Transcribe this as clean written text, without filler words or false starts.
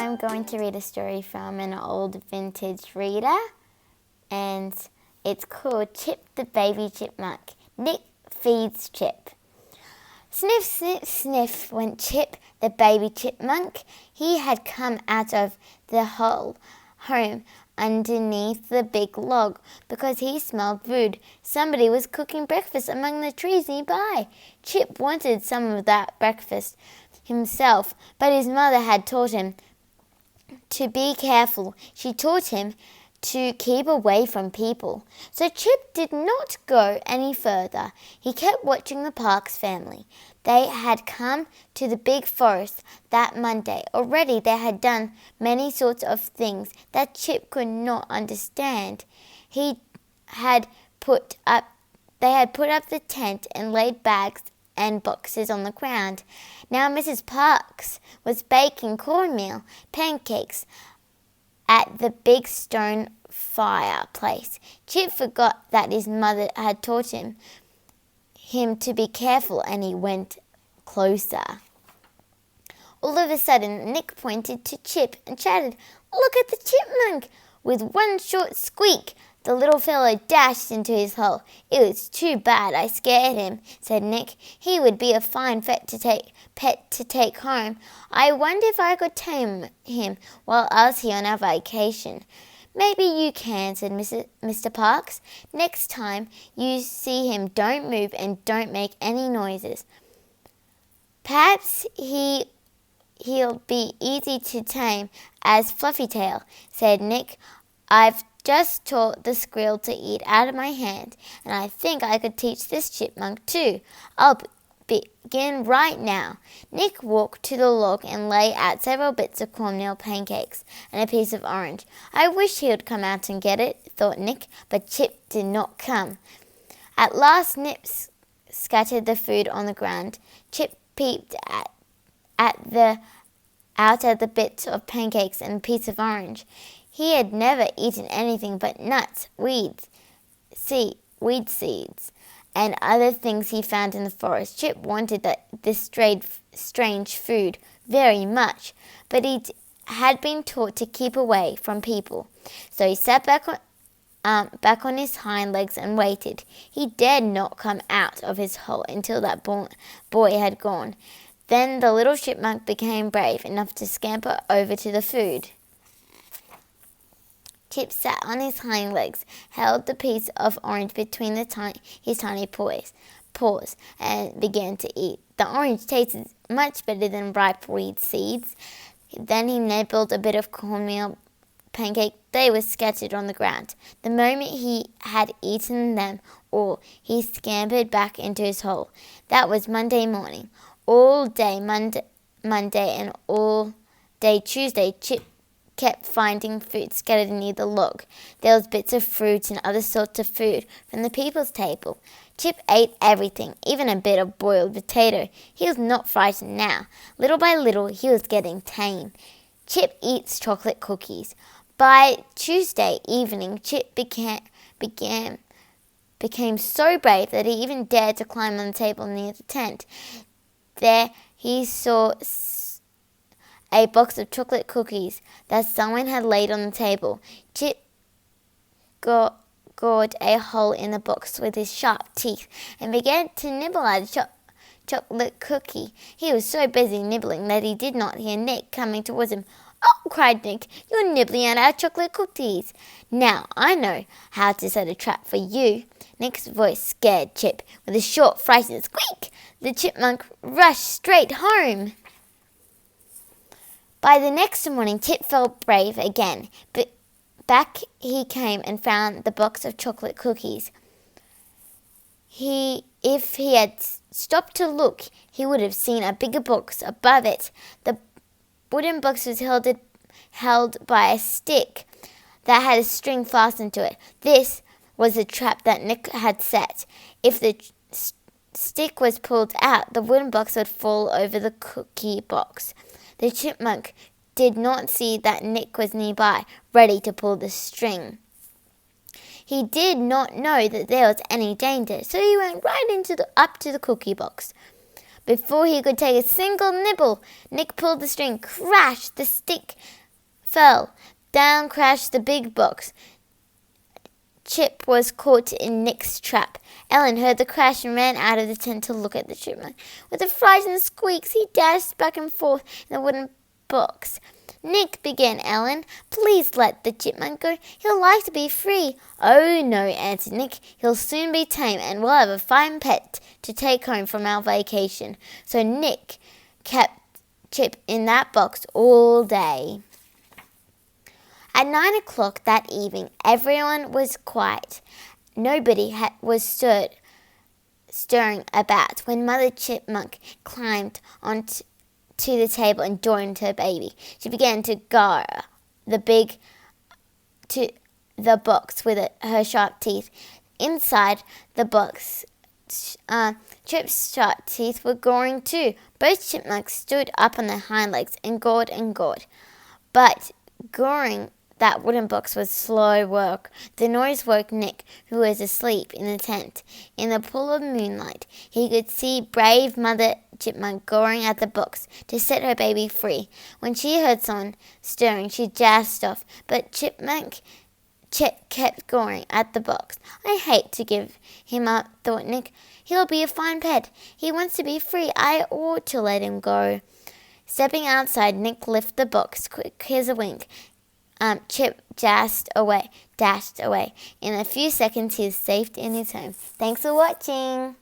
I'm going to read a story from an old vintage reader, and it's called Chip the Baby Chipmunk. Nick feeds Chip. Sniff, sniff, sniff went Chip the baby chipmunk. He had come out of the home underneath the big log because he smelled food. Somebody was cooking breakfast among the trees nearby. Chip wanted some of that breakfast himself, but his mother had taught him to be careful. She taught him to keep away from people. So Chip did not go any further. He kept watching the Parks family. They had come to the big forest that Monday. Already they had done many sorts of things that Chip could not understand. They had put up the tent and laid bags and boxes on the ground. Now Mrs. Parks was baking cornmeal pancakes at the big stone fireplace. Chip forgot that his mother had taught him to be careful, and he went closer. All of a sudden, Nick pointed to Chip and shouted, "Look at the chipmunk!" With one short squeak, the little fellow dashed into his hole. "It was too bad I scared him," said Nick. "He would be a fine pet to take home. I wonder if I could tame him while I was here on our vacation." "Maybe you can," said Mr. Parks. "Next time you see him, don't move and don't make any noises." "Perhaps he'll be easy to tame as Fluffytail," said Nick. "I've just taught the squirrel to eat out of my hand, and I think I could teach this chipmunk too. I'll begin right now." Nick walked to the log and laid out several bits of cornmeal pancakes and a piece of orange. "I wish he would come out and get it," thought Nick, but Chip did not come. At last Nip scattered the food on the ground. Chip peeped out at the bits of pancakes and a piece of orange. He had never eaten anything but nuts, weed seeds, and other things he found in the forest. Chip wanted this strange food very much, but he had been taught to keep away from people. So he sat back on his hind legs and waited. He dared not come out of his hole until that boy had gone. Then the little chipmunk became brave enough to scamper over to the food. Chip sat on his hind legs, held the piece of orange between his tiny paws, and began to eat. The orange tasted much better than ripe weed seeds. Then he nibbled a bit of cornmeal pancake. They were scattered on the ground. The moment he had eaten them all, he scampered back into his hole. That was Monday morning. All day Monday and all day Tuesday, Chip kept finding food scattered near the log. There was bits of fruit and other sorts of food from the people's table. Chip ate everything, even a bit of boiled potato. He was not frightened now. Little by little, he was getting tame. Chip eats chocolate cookies. By Tuesday evening, Chip became so brave that he even dared to climb on the table near the tent. There he saw a box of chocolate cookies that someone had laid on the table. Chip gored a hole in the box with his sharp teeth and began to nibble at a chocolate cookie. He was so busy nibbling that he did not hear Nick coming towards him. "Oh," cried Nick, "you're nibbling at our chocolate cookies. Now I know how to set a trap for you." Nick's voice scared Chip. With a short, frightened squeak, the chipmunk rushed straight home. By the next morning, Chip felt brave again, but back he came and found the box of chocolate cookies. If he had stopped to look, he would have seen a bigger box above it. The wooden box was held by a stick that had a string fastened to it. This was the trap that Nick had set. If the stick was pulled out, the wooden box would fall over the cookie box. The chipmunk did not see that Nick was nearby, ready to pull the string. He did not know that there was any danger, so he went right up to the cookie box. Before he could take a single nibble, Nick pulled the string. Crash! The stick fell. Down crashed the big box. Chip was caught in Nick's trap. Ellen heard the crash and ran out of the tent to look at the chipmunk. With a frightened squeak, he dashed back and forth in the wooden box. Nick, began Ellen, please let the chipmunk go. He'll like to be free. Oh, no, answered Nick. He'll soon be tame, and we'll have a fine pet to take home from our vacation. So Nick kept Chip in that box all day. At 9 o'clock that evening, everyone was quiet. Nobody was stirring about when Mother Chipmunk climbed onto the table and joined her baby. She began to gar the box with her sharp teeth. Inside the box, Chip's sharp teeth were goring too. Both chipmunks stood up on their hind legs and gored and gored. But goring that wooden box was slow work. The noise woke Nick, who was asleep in the tent. In the pool of moonlight, he could see brave Mother Chipmunk goring at the box to set her baby free. When she heard someone stirring, she dashed off, but Chip kept goring at the box. I hate to give him up, thought Nick. He'll be a fine pet. He wants to be free. I ought to let him go. Stepping outside, Nick lifted the box quick as a wink. Chip dashed away. In a few seconds, he was safe in his home. Thanks for watching.